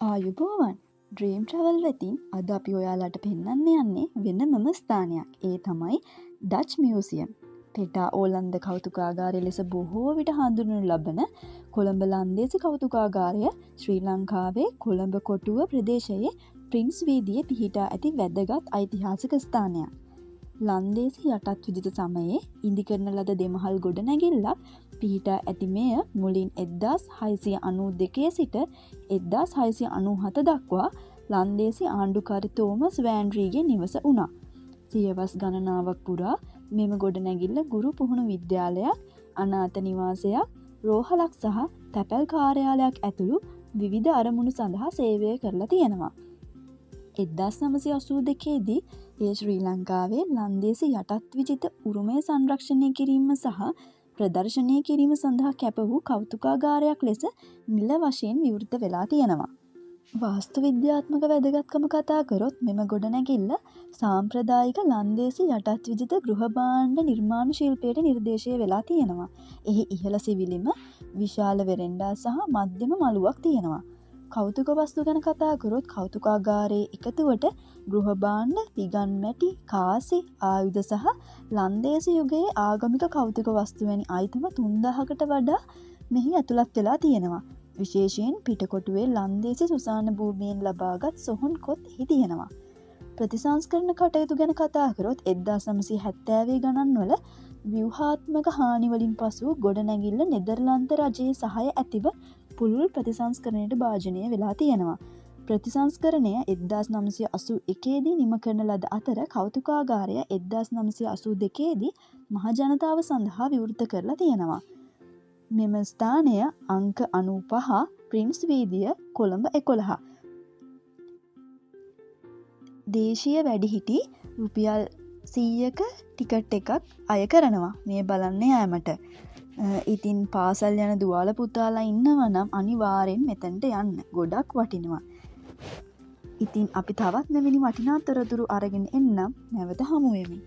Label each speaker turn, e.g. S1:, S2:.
S1: ආයුබෝවන් dream travel වෙතින් අද අපි ඔයාලට පෙන්වන්න යන්නේ වෙනමම ස්ථානයක්. ඒ තමයි ඩච් මියුසියම්. පෙටා ඕලන්ද කෞතුකාගාරය ලෙස බොහෝ විට හඳුන්වනු ලබන කොළඹ ලන්දේසි කෞතුකාගාරය ශ්‍රී ලංකාවේ කොළඹ කොටුව ප්‍රදේශයේ ප්‍රින්ස් වීදියේ පිහිටා ඇති වැදගත් ඓතිහාසික ස්ථානයක්. ලන්දේසි යටත් විජිත සමයේ ඉදිකරන ලද දෙමහල් ගොඩනැගිල්ලක් පිහිටා ඇති මෙය මුලින් 1692 සිට 1697 දක්වා ලන්දේසි ආණ්ඩුකාර තෝමස් වෑන්ඩ්‍රීගේ නිවස වුණා. සියවස් ගණනාවක් පුරා මෙම ගොඩනැගිල්ල ගුරු පුහුණු විද්‍යාලයක්, අනාථ නිවාසයක්, රෝහලක් සහ තැපැල් කාර්යාලයක් ඇතුළු විවිධ අරමුණු සඳහා සේවය කරලා තියෙනවා. 1982 දී එය ශ්‍රී ලංකාවේ ලන්දේසි යටත් විජිත උරුමය සංරක්ෂණය කිරීම සහ ප්‍රදර්ශනය කිරීම සඳහා කැප වූ කෞතුකාගාරයක් ලෙස නිල වශයෙන් විවෘත වෙලා තියෙනවා. වාස්තු විද්‍යාත්මක වැදගත්කම කතා කරොත් මෙම ගොඩනැගිල්ල සාම්ප්‍රදායික ලන්දේසි යටත් විජිත ගෘහ භාණ්ඩ නිර්මාණ ශිල්පයට නිර්දේශය වෙලා තියෙනවා. එහි ඉහළ සිවිලිම විශාල වෙරෙන්ඩා සහ මධ්‍යම මළුවක් තියෙනවා. කෞතුක වස්තු ගැන කතා කරොත් කෞතුකාගාරයේ එකතුවට ගෘහ භාණ්ඩ, පිගන් මැටි, කාසි, ආයුධ සහ ලන්දේසි යුගයේ ආගමික කෞතුක වස්තු වැනි අයිටම 3000කට වඩා මෙහි ඇතුළත් වෙලා තියෙනවා. විශේෂයෙන් පිටකොටුවේ ලන්දේසි සුසාන භූමියෙන් ලබාගත් සොහොන් කොත් එහි තියෙනවා. ප්‍රතිසංස්කරණ කටයුතු ගැන කතා කරොත් 1970 ගණන්වල ව්‍යුහාත්මක හානි වලින් පසු ගොඩනැගිල්ල නෙදර්ලන්ත රජයේ සහාය ඇතිව පුළුල් ප්‍රතිසංස්කරණයට භාජනය වෙලා තියෙනවා. ප්‍රතිසංස්කරණය 1981 දී නිම කරන ලද අතර කෞතුකාගාරය 1982 දී මහජනතාව සඳහා විවෘත කරලා තියෙනවා. මෙම ස්ථානය අංක 95 ප්‍රින්ස් වීදිය කොළඹ 11. දේශීය වැඩිහිටි රුපියල් 100ක ටිකට් එකක් අය කරනවා මේ බලන්න යෑමට. ඉතින් පාසල් යන දුවාල පුතාලා ඉන්නවා නම් අනිවාර්යෙන් මෙතනට යන්න. ගොඩක් වටිනවා. ඉතින් අපි තවත් මෙවැනි වටිනා තොරතුරු අරගෙන එන්නම්. නැවත හමු වෙමු.